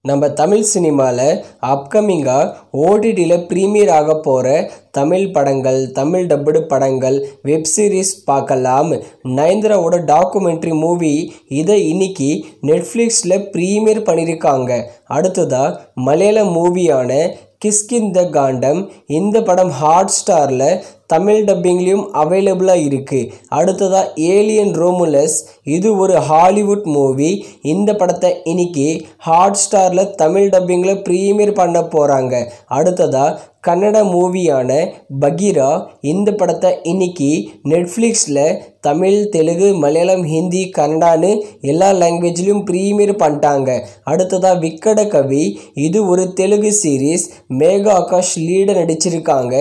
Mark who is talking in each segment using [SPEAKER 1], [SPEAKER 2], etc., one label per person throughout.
[SPEAKER 1] நம்ம தமிழ் சினிமாவில் அப்கமிங்காக ஓடிடியில் ப்ரீமியர் ஆக போகிற தமிழ் படங்கள், தமிழ் டப்புடு படங்கள், வெப் சீரிஸ் பார்க்கலாம். நயன்தாராவோட டாக்குமெண்ட்ரி மூவி இதை இன்னைக்கு நெட்ஃப்ளிக்ஸில் ப்ரீமியர் பண்ணியிருக்காங்க. அடுத்ததாக மலையாள மூவியான கிஷ்கிந்த காண்டம், இந்த படம் ஹாட் ஸ்டாரில் தமிழ் டப்பிங்லேயும் அவைலபிளாக இருக்குது. அடுத்ததாக ஏலியன் ரோமுலஸ், இது ஒரு ஹாலிவுட் மூவி. இந்த படத்தை இன்னைக்கு ஹாட் ஸ்டாரில் தமிழ் டப்பிங்கில் ப்ரீமியர் பண்ண போகிறாங்க. அடுத்ததாக கன்னட மூவியான பகீரா, இந்த படத்தை இன்னைக்கு நெட்ஃப்ளிக்ஸில் தமிழ், தெலுங்கு, மலையாளம், ஹிந்தி, கன்னடான்னு எல்லா லாங்குவேஜ்லேயும் ப்ரீமியர் பண்ணிட்டாங்க. அடுத்ததாக விக்கட கவி, இது ஒரு தெலுங்கு சீரீஸ். மேகா ஆகாஷ் லீட நடிச்சிருக்காங்க.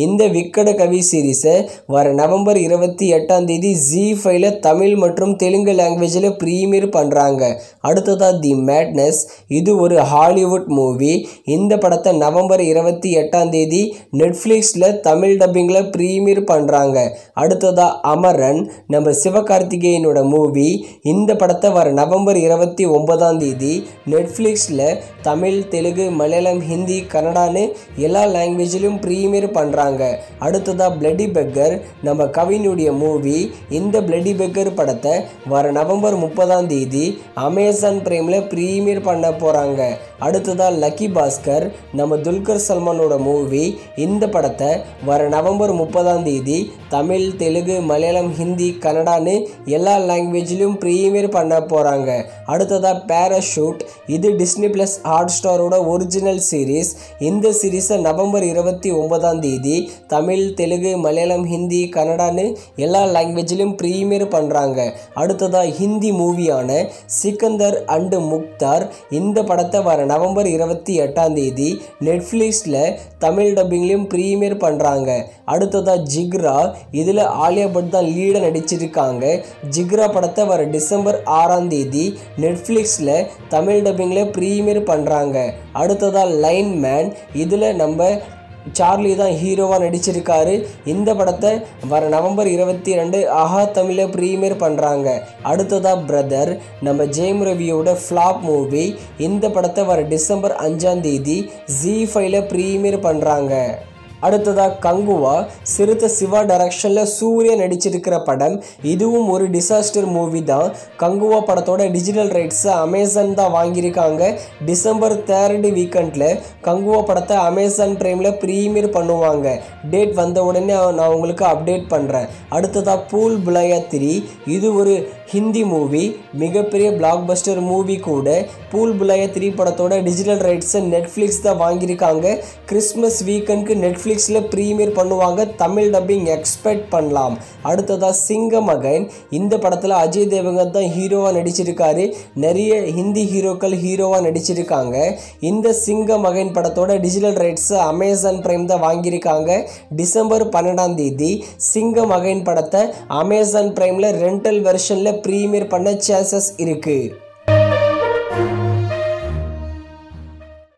[SPEAKER 1] இந்த விக்கட கவி சீரீஸை வர நவம்பர் 28 ஜி5ல தமிழ் மற்றும் தெலுங்கு லாங்குவேஜில் ப்ரீமியர் பண்ணுறாங்க. அடுத்ததாக தி மேட்னஸ், இது ஒரு ஹாலிவுட் மூவி. இந்த படத்தை நவம்பர் 28 நெட்ஃப்ளிக்ஸில் தமிழ் டப்பிங்கில் ப்ரீமியர் பண்ணுறாங்க. அடுத்ததாக அமரன், நம்ம சிவகார்த்திகேயனோட மூவி. இந்த படத்தை வர நவம்பர் 29 நெட்ஃப்ளிக்ஸில் தமிழ், தெலுங்கு, மலையாளம், ஹிந்தி, கன்னடான்னு எல்லா லாங்குவேஜிலும் ப்ரீமியர் பண்ணுறாங்க. அடுத்ததாக பிளடி பெக்கர், நம்ம கவினுடைய மூவி. இந்த பிளடி பெக்கர் படத்தை வர நவம்பர் 30 அமேசான் பிரைமில் ப்ரீமியர் பண்ண போகிறாங்க. அடுத்ததாக லக்கி பாஸ்கர், நம்ம துல்கர் சல்மானோட மூவி. இந்த படத்தை வர நவம்பர் 30 தமிழ், தெலுங்கு, மலையாளம், ஹிந்தி, கன்னடான்னு எல்லா லாங்குவேஜிலும் ப்ரீமியர் பண்ண போகிறாங்க. அடுத்ததாக பேராஷூட், இது டிஸ்னி ப்ளஸ் ஹாட் ஸ்டாரோட ஒரிஜினல் சீரீஸ். இந்த சீரீஸை நவம்பர் 29 தமிழ், தெலுங்கு, மலையாளம், ஹிந்தி, கன்னடான்னு எல்லா லாங்குவேஜிலும் ப்ரீமியர் பண்ணுறாங்க. அடுத்ததாக ஹிந்தி மூவியான சிக்கந்தர் அண்டு முக்தார், இந்த படத்தை வர நவம்பர் 28 நெட்ஃப்ளிக்ஸில் தமிழ் டப்பிங்லேயும் ப்ரீமியர் பண்ணுறாங்க. அடுத்ததாக ஜிக்ரா, இதில் ஆலியா பட் தான் லீட நடிச்சிருக்காங்க. ஜிக்ரா படத்தை வர டிசம்பர் 6 நெட்ஃப்ளிக்ஸில் தமிழ் டப்பிங்கில் ப்ரீமியர் பண்ணுறாங்க. அடுத்ததாக லைன் மேன், இதில் நம்ம சார்லி தான் ஹீரோவாக நடிச்சிருக்காரு. இந்த படத்தை வர நவம்பர் 22 ஆஹா தமிழில் ப்ரீமியர் பண்ணுறாங்க. அடுத்ததாக பிரதர், நம்ம ஜெயம் ரவியோட ஃப்ளாப் மூவி. இந்த படத்தை வர டிசம்பர் 5 ஜி5ல ப்ரீமியர் பண்ணுறாங்க. அடுத்ததாக கங்குவா, சிறுத்த சிவா டைரக்ஷனில் சூர்யா நடிச்சிருக்கிற படம். இதுவும் ஒரு டிசாஸ்டர் மூவி தான். கங்குவா படத்தோட டிஜிட்டல் ரைட்ஸை அமேசான் தான் வாங்கியிருக்காங்க. டிசம்பர் 3 வீக்கெண்டில் கங்குவா படத்தை அமேசான் பிரைமில் ப்ரீமியர் பண்ணுவாங்க. டேட் வந்த உடனே நான் உங்களுக்கு அப்டேட் பண்ணுறேன். அடுத்ததாக பூல் புலாயா 3, இது ஒரு ஹிந்தி மூவி, மிகப்பெரிய பிளாக் பஸ்டர் மூவி கூட. பூல் புலாயா 3 படத்தோட டிஜிட்டல் ரைட்ஸை நெட்ஃப்ளிக்ஸ் தான் வாங்கியிருக்காங்க. கிறிஸ்மஸ் வீக்கெண்டுக்கு நெட்ஃப்ளிக்ஸில் ப்ரீமியர் பண்ணுவாங்க. தமிழ் டப்பிங் எக்ஸ்பெக்ட் பண்ணலாம். அடுத்ததாக சிங்கம் அகைன், இந்த படத்தில் அஜய் தேவகன் தான் ஹீரோவாக நடிச்சிருக்காரு. நிறைய ஹிந்தி ஹீரோக்கள் ஹீரோவாக நடிச்சிருக்காங்க. இந்த சிங்கம் அகைன் படத்தோட டிஜிட்டல் ரைட்ஸை அமேசான் பிரைம் தான் வாங்கியிருக்காங்க. டிசம்பர் 12 சிங்கம் அகைன் படத்தை அமேசான் பிரைமில் ரெண்டல் வெர்ஷனில் ப்ரீமியர் பண்ண சான்சஸ் இருக்குது.